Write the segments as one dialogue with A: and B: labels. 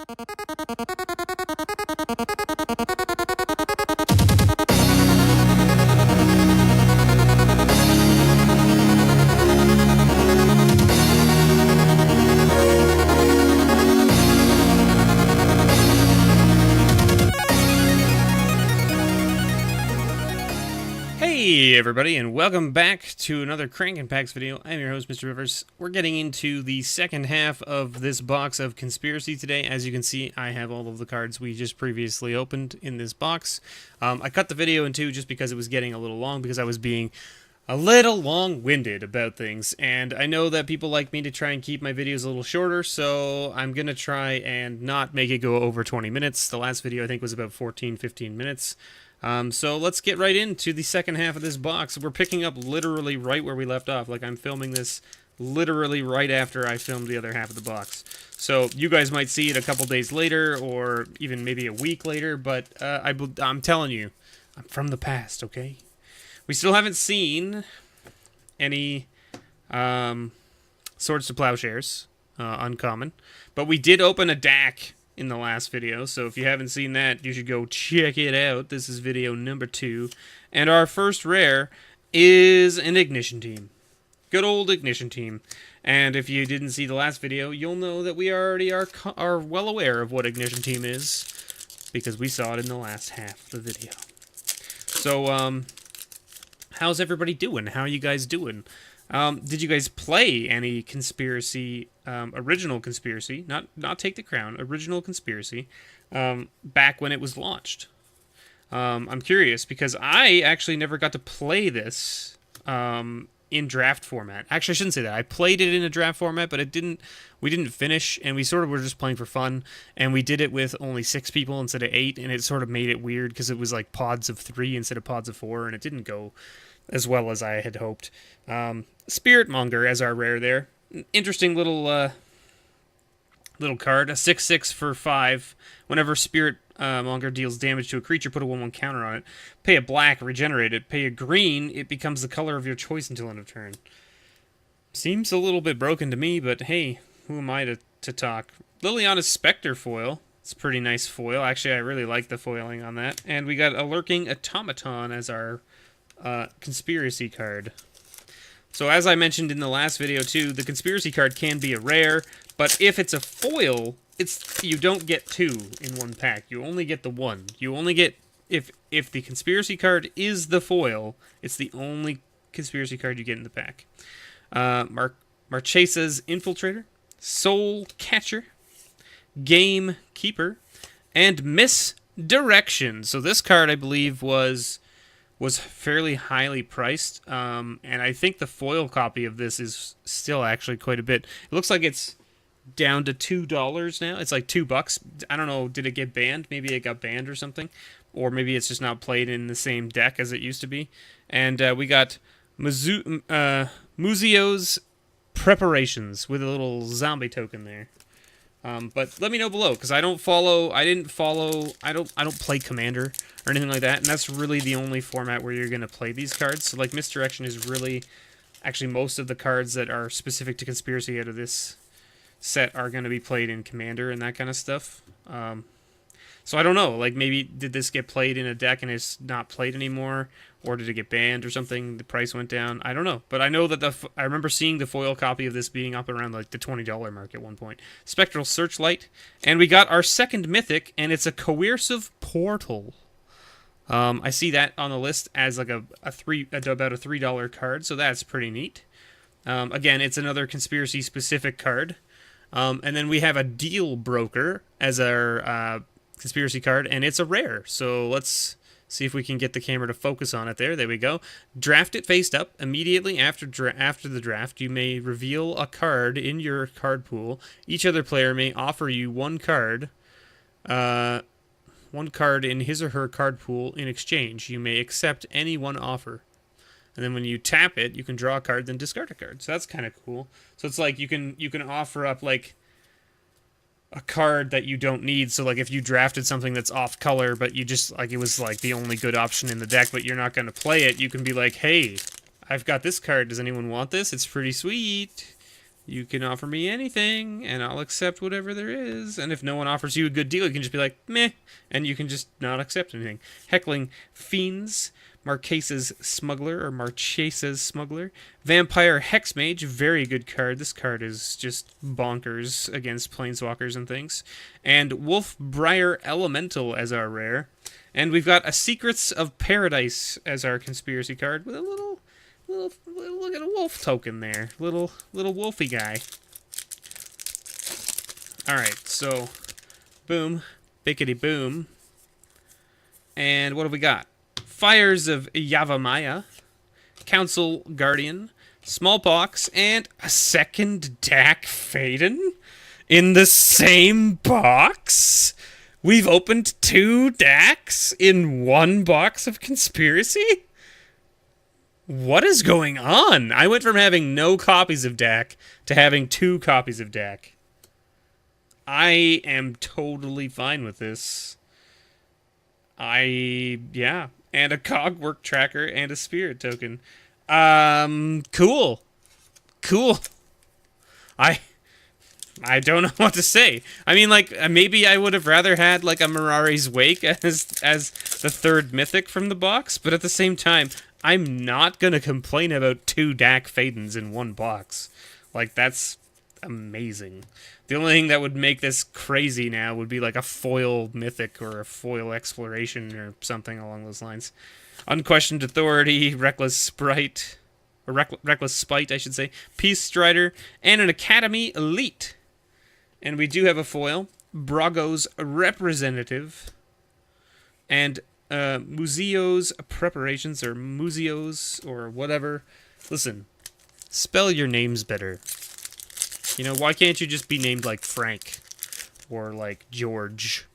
A: Hey everybody, and welcome back to another Crankin' Packs video. I'm your host, MrBevers. We're getting into the second half of this box of Conspiracy today. As you can see, I have all of the cards we just previously opened in this box. I cut the video in two just because it was getting a little long, because I was being a little long-winded about things. And I know that people like me to try and keep my videos a little shorter, so I'm going to try and not make it go over 20 minutes. The last video, I think, was about 14-15 minutes. So let's get right into the second half of this box. We're picking up literally right where we left off. Like, I'm filming this literally right after I filmed the other half of the box. So you guys might see it a couple days later, or even maybe a week later, but I'm telling you, I'm from the past, okay? We still haven't seen any Swords to Plowshares, uncommon, but we did open a DAC in the last video, so if you haven't seen that, you should go check it out. This is video number 2, and our first rare is an Ignition Team. Good old Ignition Team. And if you didn't see the last video, you'll know that we already are well aware of what Ignition Team is, because we saw it in the last half of the video. So, how's everybody doing? How are you guys doing? Did you guys play any Conspiracy, original Conspiracy, not Take the Crown, original Conspiracy, back when it was launched? I'm curious, because I actually never got to play this, in draft format. Actually, I shouldn't say that. I played it in a draft format, but we didn't finish, and we sort of were just playing for fun, and we did it with only 6 people instead of 8, and it sort of made it weird, because it was like pods of 3 instead of pods of 4, and it didn't go as well as I had hoped. Spiritmonger as our rare there. Interesting little card. A 6/6 for 5. Whenever Spiritmonger deals damage to a creature, put a 1/1 counter on it. Pay a black, regenerate it. Pay a green, it becomes the color of your choice until end of turn. Seems a little bit broken to me, but hey, who am I to talk? Liliana's Spectre foil. It's a pretty nice foil. Actually, I really like the foiling on that. And we got a Lurking Automaton as our Conspiracy card. So as I mentioned in the last video too, the Conspiracy card can be a rare, but if it's a foil, you don't get 2 in one pack. You only get the 1. You only get, if the Conspiracy card is the foil, it's the only Conspiracy card you get in the pack. Marchesa's Infiltrator, Soul Catcher, Game Keeper, and Misdirection. So this card, I believe, was fairly highly priced, and I think the foil copy of this is still actually quite a bit. It looks like it's down to $2 now. It's like $2. I don't know, did it get banned? Maybe it got banned or something, or maybe it's just not played in the same deck as it used to be. And we got Muzio's Preparations with a little zombie token there. But let me know below, because I don't play Commander or anything like that, and that's really the only format where you're going to play these cards. So, like, Misdirection is really, actually, most of the cards that are specific to Conspiracy out of this set are going to be played in Commander and that kind of stuff. So I don't know, like, maybe did this get played in a deck and it's not played anymore, or did it get banned or something? The price went down. I don't know, but I know that I remember seeing the foil copy of this being up around like the $20 mark at one point. Spectral Searchlight, and we got our second mythic, and it's a Coercive Portal. I see that on the list as like about a $3 card, so that's pretty neat. Again, it's another Conspiracy specific card. And then we have a Deal Broker as our Conspiracy card, and it's a rare. So let's see if we can get the camera to focus on it there. There we go. Draft it face up. Immediately after the draft, you may reveal a card in your card pool. Each other player may offer you one card in his or her card pool in exchange. You may accept any one offer. And then when you tap it, you can draw a card, then discard a card. So that's kind of cool. So it's like you can offer up like a card that you don't need. So like if you drafted something that's off color, but you just like it was like the only good option in the deck, but you're not going to play it, you can be like, hey, I've got this card. Does anyone want this? It's pretty sweet. You can offer me anything, and I'll accept whatever there is. And if no one offers you a good deal, you can just be like, meh, and you can just not accept anything. Heckling Fiends, Marchesa's Smuggler, Vampire Hexmage, very good card. This card is just bonkers against Planeswalkers and things. And Wolfbriar Elemental as our rare. And we've got a Secrets of Paradise as our conspiracy card with a little look at a wolf token there. Little wolfy guy. Alright, so boom. Bickety boom. And what have we got? Fires of Yavimaya, Council Guardian, Smallpox, and a second Dak Faden in the same box? We've opened 2 Daks in one box of Conspiracy? What is going on? I went from having no copies of Dak to having 2 copies of Dak. I am totally fine with this. Yeah. And a Cogwork Tracker and a Spirit Token. Cool. Cool. I don't know what to say. I mean, like, maybe I would have rather had, like, a Mirari's Wake as the 3rd Mythic from the box, but at the same time, I'm not gonna complain about 2 Dak Fadens in one box. Like, that's amazing. The only thing that would make this crazy now would be, like, a foil Mythic or a foil Exploration or something along those lines. Unquestioned Authority, Reckless Spite, I should say, Peace Strider, and an Academy Elite. And we do have a foil, Brago's Representative, and Museo's Preparations, or Museos, or whatever. Listen, spell your names better. You know, why can't you just be named like Frank, or like George,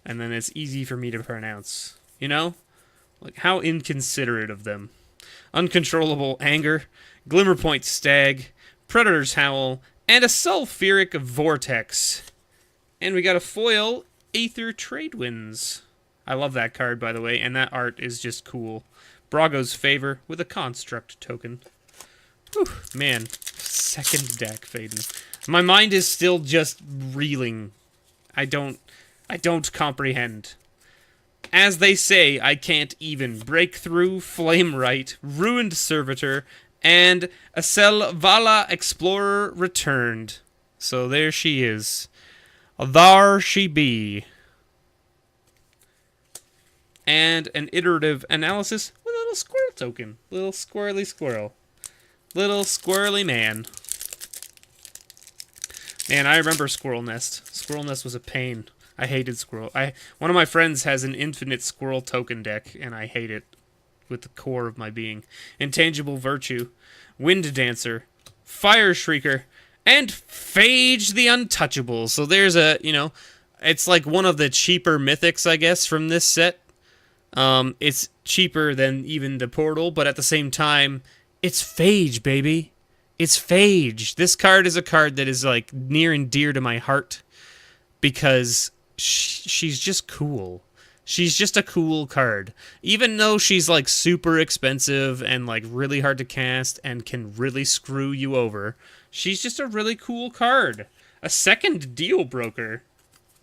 A: and then it's easy for me to pronounce, you know? Like, how inconsiderate of them. Uncontrollable Anger, Glimmerpoint Stag, Predator's Howl, and a Sulfuric Vortex. And we got a foil, Aether Tradewinds. I love that card, by the way, and that art is just cool. Brago's Favor with a Construct token. Whew, man, second Dak Faden. My mind is still just reeling. I don't comprehend. As they say, I can't even. Breakthrough, Flame Right, Ruined Servitor, and a Selvala Explorer returned. So there she is. Thar she be. And an Iterative Analysis with a little squirrel token. Little squirrely squirrel. Little squirrely man. Man, I remember Squirrel Nest. Squirrel Nest was a pain. I hated Squirrel. One of my friends has an infinite Squirrel token deck, and I hate it with the core of my being. Intangible Virtue, Wind Dancer, Fire Shrieker, and Phage the Untouchable. So there's a, you know, it's like one of the cheaper mythics, I guess, from this set. It's cheaper than even the Portal, but at the same time, it's Phage, baby. It's Phage. This card is a card that is, like, near and dear to my heart because she's just cool. She's just a cool card. Even though she's, like, super expensive and, like, really hard to cast and can really screw you over, she's just a really cool card. A second Deal Broker.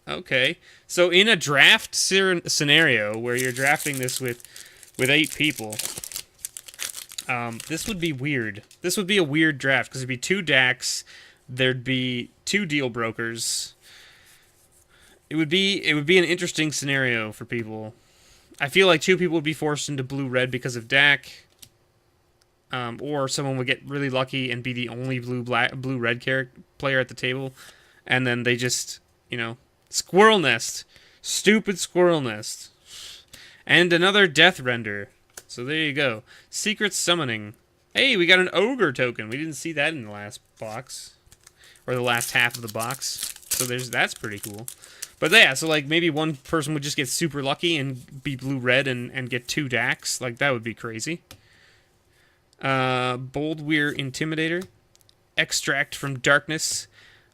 A: Okay. So in a draft scenario where you're drafting this with 8 people, this would be weird. This would be a weird draft because there'd be 2 Daks, there'd be 2 Deal Brokers. It would be an interesting scenario for people. I feel like 2 people would be forced into blue-red because of Dak, or someone would get really lucky and be the only blue-red player at the table, and then they just, you know, Squirrel Nest, stupid Squirrel Nest, and another Death Render. So there you go. Secret Summoning. Hey, we got an Ogre token. We didn't see that in the last box, or the last half of the box. So that's pretty cool. But yeah, so like maybe one person would just get super lucky and be blue-red and get 2 Daks. Like, that would be crazy. Boldweir Intimidator, Extract from Darkness,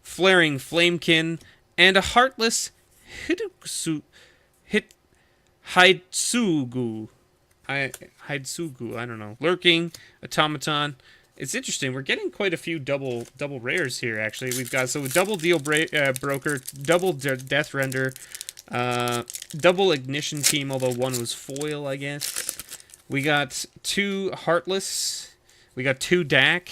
A: Flaring Flamekin, and a Heartless Haidsugu. I don't know. Lurking, Automaton, it's interesting. We're getting quite a few double rares here. Actually, we've got double deal broker, double death render, double ignition team. Although one was foil, I guess. We got 2 heartless. We got 2 DAC.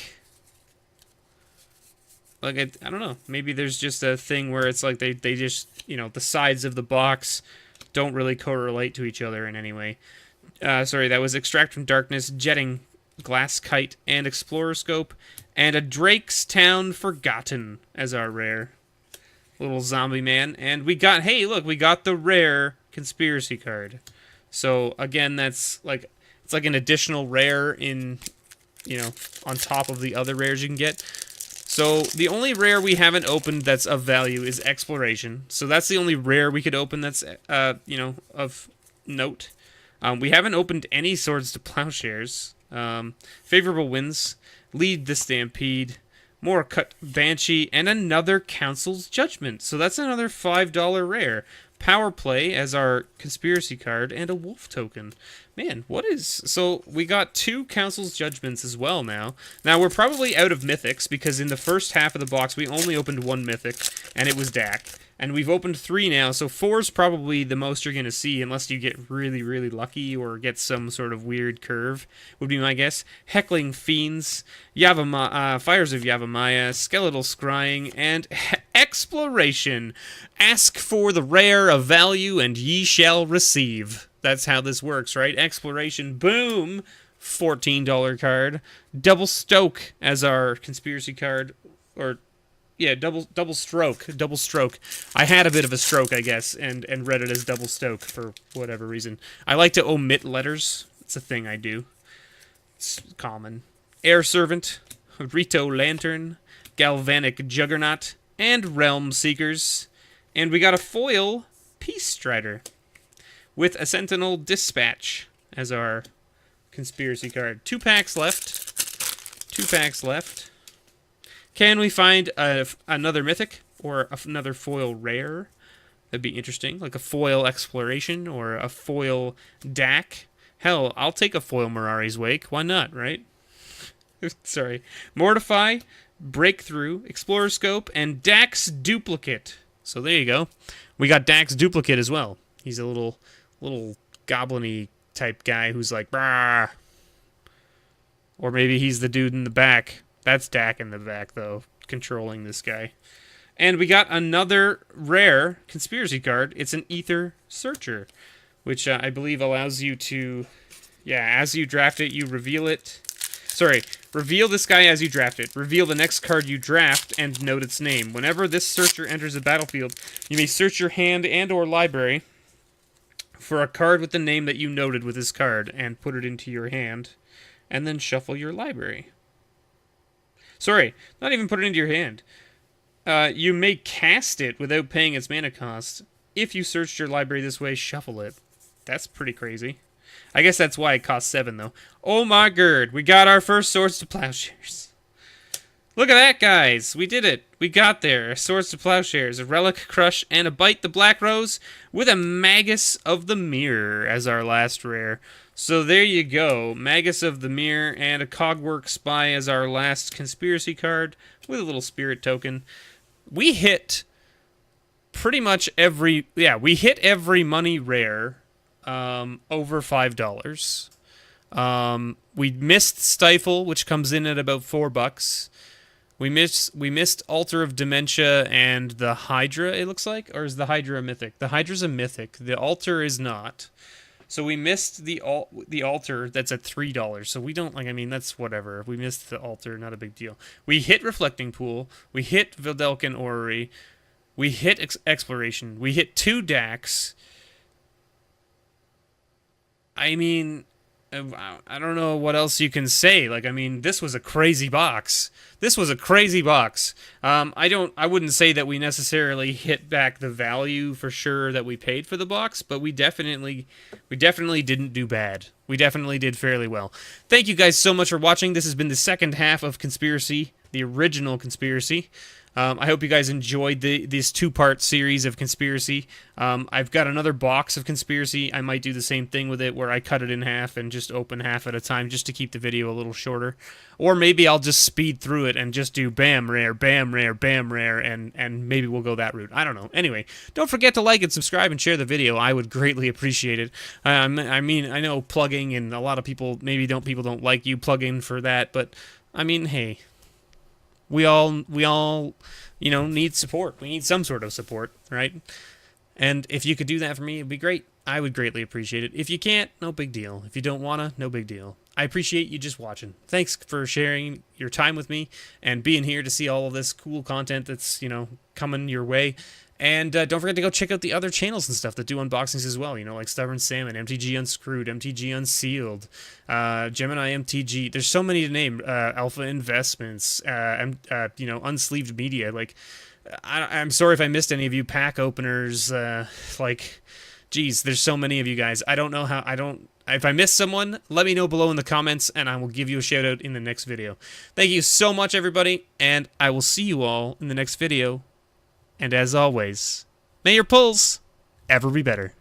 A: Like I don't know. Maybe there's just a thing where it's like they just, you know, the sides of the box don't really correlate to each other in any way. Sorry, that was Extract from Darkness, Jetting, Glass Kite, and Explorer Scope, and a Drake's Town Forgotten as our rare. Little zombie man. And we got, hey, look, we got the rare Conspiracy card. So, again, that's like, it's like an additional rare in, you know, on top of the other rares you can get. So, the only rare we haven't opened that's of value is Exploration. So, that's the only rare we could open that's, you know, of note. We haven't opened any Swords to Plowshares. Favorable Winds, Lead the Stampede, more Cut Banshee, and another Council's Judgment. So that's another $5 rare. Power Play as our Conspiracy card, and a Wolf token. Man, what is... So, we got 2 Council's Judgments as well now. Now, we're probably out of Mythics, because in the first half of the box, we only opened 1 Mythic, and it was DAC. And we've opened 3 now, so 4's probably the most you're going to see, unless you get really, really lucky, or get some sort of weird curve, would be my guess. Heckling Fiends, Fires of Yavimaya, Skeletal Scrying, and Exploration. Ask for the rare of value, and ye shall receive. That's how this works, right? Exploration, boom! $14 card. Double Stoke as our Conspiracy card, or... yeah, double stroke. I had a bit of a stroke, I guess, and read it as double stoke for whatever reason. I like to omit letters. It's a thing I do. It's common. Air Servant, Rito Lantern, Galvanic Juggernaut, and Realm Seekers. And we got a foil Peace Strider with a Sentinel Dispatch as our Conspiracy card. 2 packs left. 2 packs left. Can we find another Mythic or another foil rare? That'd be interesting, like a foil Exploration or a foil DAC. Hell, I'll take a foil Mirari's Wake. Why not, right? Sorry. Mortify, Breakthrough, Explorer Scope, and Dax Duplicate. So there you go. We got Dax Duplicate as well. He's a little goblin-y type guy who's like, brah. Or maybe he's the dude in the back. That's Dak in the back, though, controlling this guy. And we got another rare Conspiracy card. It's an Ether Searcher, which I believe allows you to... yeah, as you draft it, you reveal it. Sorry, reveal this guy as you draft it. Reveal the next card you draft and note its name. Whenever this searcher enters the battlefield, you may search your hand and or library for a card with the name that you noted with this card and put it into your hand, and then shuffle your library. Sorry, not even put it into your hand. You may cast it without paying its mana cost. If you searched your library this way, shuffle it. That's pretty crazy. I guess that's why it costs 7, though. Oh my god, we got our first Swords to Plowshares. Look at that, guys. We did it. We got there. Swords to Plowshares, a Relic Crush, and a Bite the Black Rose with a Magus of the Mirror as our last rare. So there you go. Magus of the Mirror and a Cogwork Spy as our last Conspiracy card with a little Spirit token. We hit pretty much every... yeah, we hit every money rare over $5. We missed Stifle, which comes in at about $4. We missed Altar of Dementia and the Hydra, it looks like? Or is the Hydra a mythic? The Hydra's a mythic. The Altar is not. So we missed the Altar that's at $3. So we don't, like, I mean, that's whatever. We missed the Altar, not a big deal. We hit Reflecting Pool. We hit Vildelkin Orrery. We hit Exploration. We hit 2 DACs. I mean, I don't know what else you can say. Like, I mean, this was a crazy box. This was a crazy box. I wouldn't say that we necessarily hit back the value for sure that we paid for the box, but we definitely didn't do bad. We definitely did fairly well. Thank you guys so much for watching. This has been the second half of Conspiracy the original Conspiracy. I hope you guys enjoyed this two-part series of Conspiracy. I've got another box of Conspiracy. I might do the same thing with it, where I cut it in half and just open half at a time, just to keep the video a little shorter. Or maybe I'll just speed through it and just do bam, rare, bam, rare, bam, rare, and maybe we'll go that route. I don't know. Anyway, don't forget to like and subscribe and share the video. I would greatly appreciate it. I mean, I know plugging, and a lot of people, maybe people don't like you plugging for that, but I mean, hey, we all, you know, need support. We need some sort of support, right? And if you could do that for me, it'd be great. I would greatly appreciate it. If you can't, no big deal. If you don't wanna, no big deal. I appreciate you just watching. Thanks for sharing your time with me and being here to see all of this cool content that's, you know, coming your way. And don't forget to go check out the other channels and stuff that do unboxings as well. You know, like Stubborn Salmon, MTG Unscrewed, MTG Unsealed, Gemini MTG. There's so many to name. Alpha Investments, you know, Unsleeved Media. Like, I'm sorry if I missed any of you. Pack openers. Like, geez, there's so many of you guys. I don't know how. If I missed someone, let me know below in the comments, and I will give you a shout out in the next video. Thank you so much, everybody, and I will see you all in the next video. And as always, may your pulls ever be better.